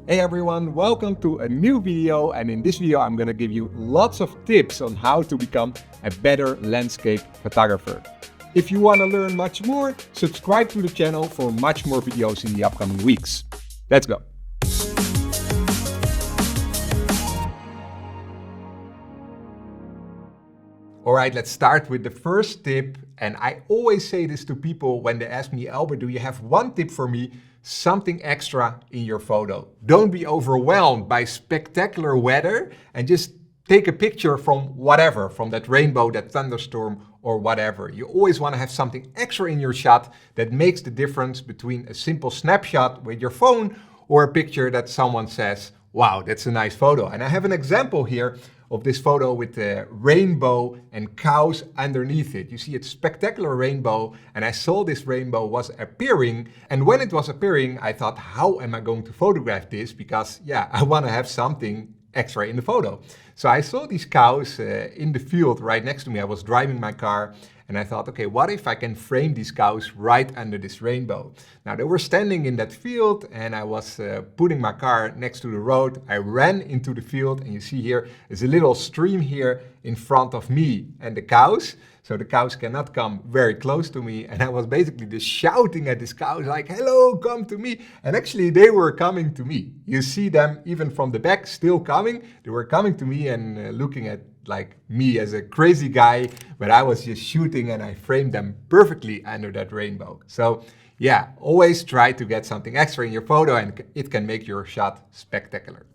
Hey everyone, welcome to a new video, and in this video I'm gonna give you lots of tips on how to become a better landscape photographer. If you wanna learn much more, subscribe to the channel for much more videos in the upcoming weeks. Let's go. All right, let's start with the first tip. And I always say this to people when they ask me, Albert, do you have one tip for me? Something extra in your photo. Don't be overwhelmed by spectacular weather and just take a picture from whatever, from that rainbow, that thunderstorm, or whatever. You always want to have something extra in your shot that makes the difference between a simple snapshot with your phone or a picture that someone says, wow, that's a nice photo. And I have an example here of this photo with the rainbow and cows underneath it. You see it's spectacular rainbow, and I saw this rainbow was appearing. And when it was appearing, I thought, how am I going to photograph this? Because yeah, I want to have something extra in the photo. So I saw these cows in the field right next to me. I was driving my car and I thought, okay, what if I can frame these cows right under this rainbow? Now they were standing in that field and I was putting my car next to the road. I ran into the field and you see here is a little stream here in front of me and the cows. So the cows cannot come very close to me. And I was basically just shouting at these cows like, hello, come to me. And actually they were coming to me. You see them even from the back still coming. They were coming to me and looking at like me as a crazy guy, but I was just shooting and I framed them perfectly under that rainbow. So yeah, always try to get something extra in your photo and it can make your shot spectacular.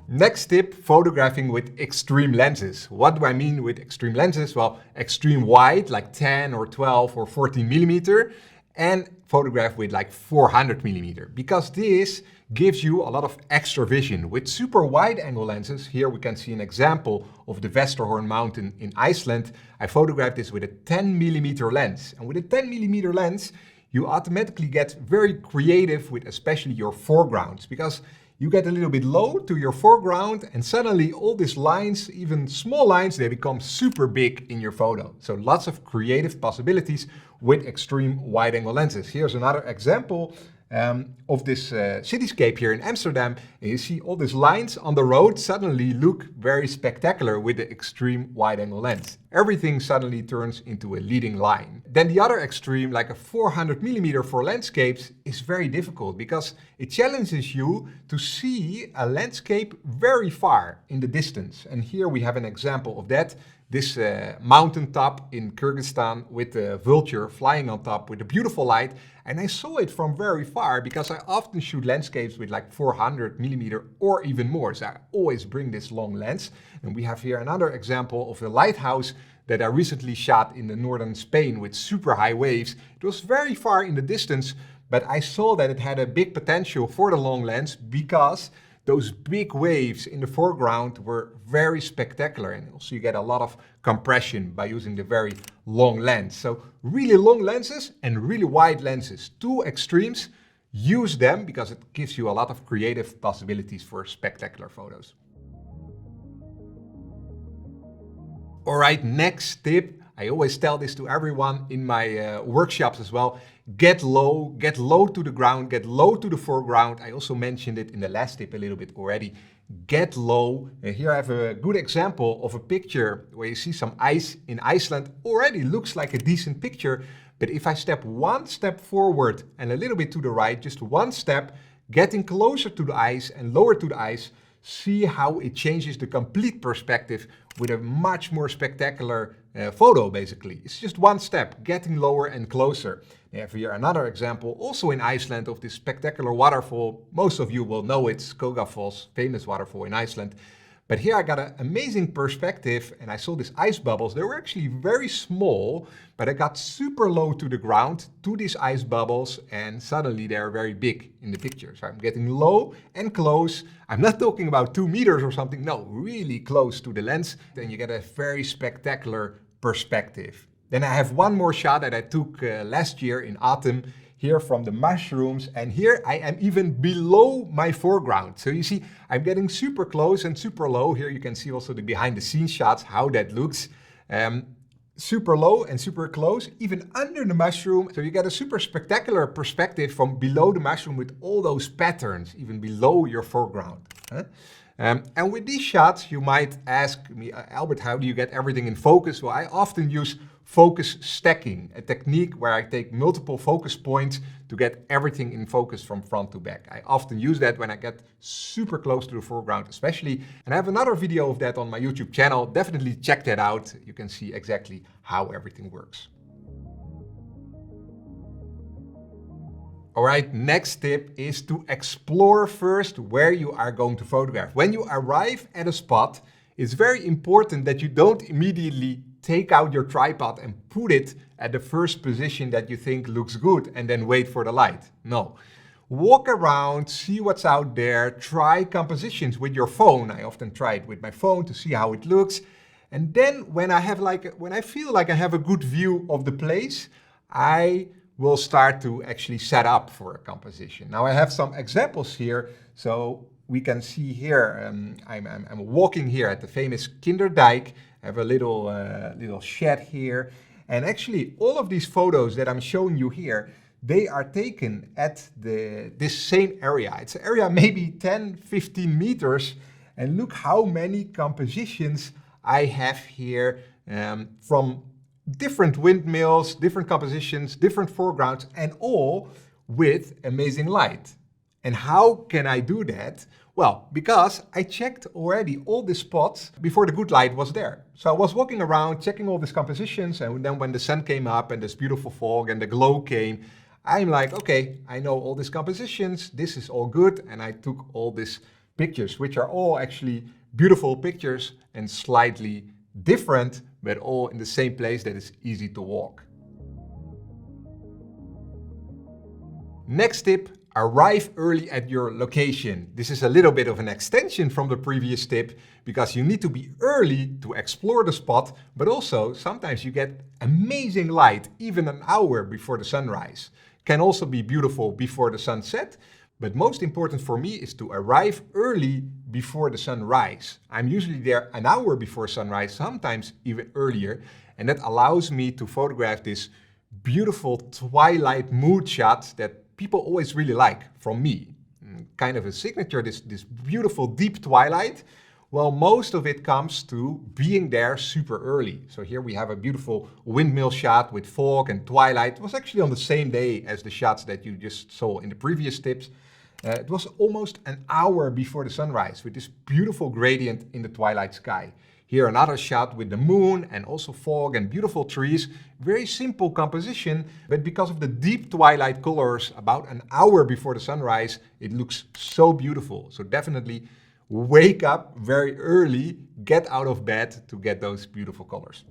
Next tip, photographing with extreme lenses. What do I mean with extreme lenses? Well, extreme wide, like 10 or 12 or 14 millimeter, and photograph with like 400 millimeter, because this gives you a lot of extra vision. With super wide angle lenses, here we can see an example of the Vesterhorn mountain in Iceland. I photographed this with a 10 millimeter lens. And with a 10 millimeter lens, you automatically get very creative with especially your foregrounds, because you get a little bit low to your foreground and suddenly all these lines, even small lines, they become super big in your photo. So lots of creative possibilities with extreme wide angle lenses. Here's another example of this cityscape here in Amsterdam. And you see all these lines on the road suddenly look very spectacular with the extreme wide angle lens. Everything suddenly turns into a leading line. Then the other extreme, like a 400 millimeter for landscapes, is very difficult because it challenges you to see a landscape very far in the distance. And here we have an example of that. This mountaintop in Kyrgyzstan with the vulture flying on top with a beautiful light. And I saw it from very far because I often shoot landscapes with like 400 millimeter or even more. So I always bring this long lens. And we have here another example of a lighthouse that I recently shot in the northern Spain with super high waves. It was very far in the distance, but I saw that it had a big potential for the long lens because those big waves in the foreground were very spectacular, and also you get a lot of compression by using the very long lens. So really long lenses and really wide lenses, two extremes. Use them because it gives you a lot of creative possibilities for spectacular photos. All right, next tip. I always tell this to everyone in my workshops as well. Get low to the ground, get low to the foreground. I also mentioned it in the last tip a little bit already. Get low. Here I have a good example of a picture where you see some ice in Iceland. Already looks like a decent picture, but if I step one step forward and a little bit to the right, just one step, getting closer to the ice and lower to the ice, see how it changes the complete perspective with a much more spectacular photo, basically. It's just one step, getting lower and closer. I have here another example, also in Iceland, of this spectacular waterfall. Most of you will know it, Skogafoss, famous waterfall in Iceland. But here I got an amazing perspective and I saw these ice bubbles. They were actually very small, but I got super low to the ground to these ice bubbles and suddenly they're very big in the picture. So I'm getting low and close. I'm not talking about 2 meters or something. No, really close to the lens. Then you get a very spectacular perspective. Then I have one more shot that I took last year in autumn here from the mushrooms, and here I am even below my foreground. So you see, I'm getting super close and super low. Here you can see also the behind the scenes shots, how that looks. super low and super close, even under the mushroom. So you get a super spectacular perspective from below the mushroom with all those patterns, even below your foreground. Huh? And with these shots, you might ask me, Albert, how do you get everything in focus? Well, I often use focus stacking, a technique where I take multiple focus points to get everything in focus from front to back. I often use that when I get super close to the foreground especially. And I have another video of that on my YouTube channel. Definitely check that out. You can see exactly how everything works. All right, next tip is to explore first where you are going to photograph. When you arrive at a spot, it's very important that you don't immediately take out your tripod and put it at the first position that you think looks good and then wait for the light. No. Walk around, see what's out there, try compositions with your phone. I often try it with my phone to see how it looks. And then when I feel like I have a good view of the place, I will start to actually set up for a composition. Now I have some examples here. So we can see here, I'm walking here at the famous Kinderdijk. I have a little shed here. And actually all of these photos that I'm showing you here, they are taken at this same area. It's an area maybe 10, 15 meters. And look how many compositions I have here from different windmills, different compositions, different foregrounds, and all with amazing light. And how can I do that? Well, because I checked already all the spots before the good light was there. So I was walking around checking all these compositions, and then when the sun came up and this beautiful fog and the glow came, I'm like, okay, I know all these compositions, this is all good, and I took all these pictures, which are all actually beautiful pictures and slightly different, but all in the same place that is easy to walk. Next tip, arrive early at your location. This is a little bit of an extension from the previous tip because you need to be early to explore the spot, but also sometimes you get amazing light even an hour before the sunrise. Can also be beautiful before the sunset, but most important for me is to arrive early before the sunrise. I'm usually there an hour before sunrise, sometimes even earlier, and that allows me to photograph this beautiful twilight mood shot that people always really like from me. Kind of a signature, this beautiful deep twilight. Well, most of it comes to being there super early. So here we have a beautiful windmill shot with fog and twilight. It was actually on the same day as the shots that you just saw in the previous tips. It was almost an hour before the sunrise with this beautiful gradient in the twilight sky. Here another shot with the moon and also fog and beautiful trees. Very simple composition, but because of the deep twilight colors, about an hour before the sunrise, it looks so beautiful. So definitely wake up very early, get out of bed to get those beautiful colors.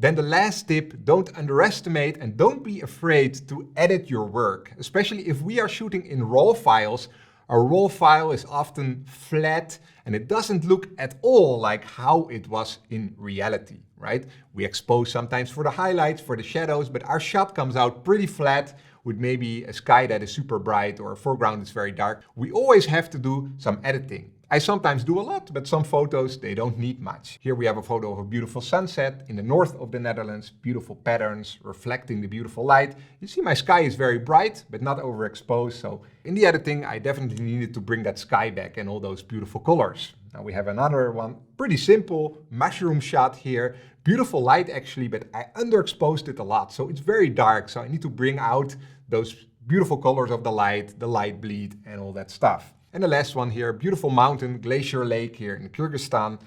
Then the last tip, don't underestimate and don't be afraid to edit your work. Especially if we are shooting in RAW files, a RAW file is often flat and it doesn't look at all like how it was in reality, right? We expose sometimes for the highlights, for the shadows, but our shot comes out pretty flat with maybe a sky that is super bright or a foreground that's very dark. We always have to do some editing. I sometimes do a lot, but some photos, they don't need much. Here we have a photo of a beautiful sunset in the north of the Netherlands, beautiful patterns reflecting the beautiful light. You see my sky is very bright, but not overexposed. So in the editing, I definitely needed to bring that sky back and all those beautiful colors. Now we have another one, pretty simple mushroom shot here. Beautiful light actually, but I underexposed it a lot. So it's very dark. So I need to bring out those beautiful colors of the light bleed and all that stuff. And the last one here, beautiful mountain, Glacier Lake here in Kyrgyzstan.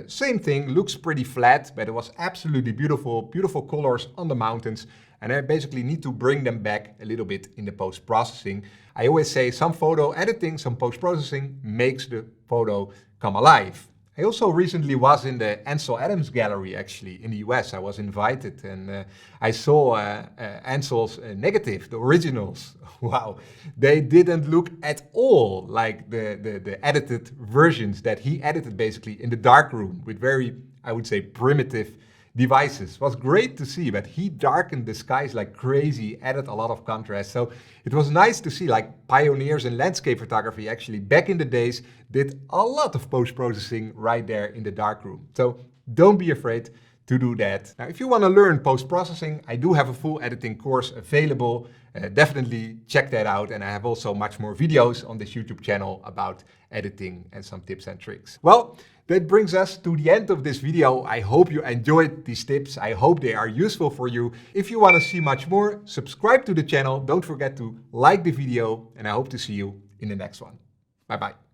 Same thing, looks pretty flat, but it was absolutely beautiful, beautiful colors on the mountains. And I basically need to bring them back a little bit in the post-processing. I always say some photo editing, some post-processing makes the photo come alive. I also recently was in the Ansel Adams Gallery, actually, in the US. I was invited and I saw Ansel's negative, the originals. Wow, they didn't look at all like the edited versions that he edited basically in the darkroom with very, I would say, primitive devices. It was great to see, but he darkened the skies like crazy, added a lot of contrast. So it was nice to see like pioneers in landscape photography actually back in the days did a lot of post-processing right there in the darkroom. So don't be afraid to do that. Now, if you want to learn post-processing, I do have a full editing course available. Definitely check that out. And I have also much more videos on this YouTube channel about editing and some tips and tricks. Well, that brings us to the end of this video. I hope you enjoyed these tips. I hope they are useful for you. If you want to see much more, subscribe to the channel. Don't forget to like the video, and I hope to see you in the next one. Bye-bye.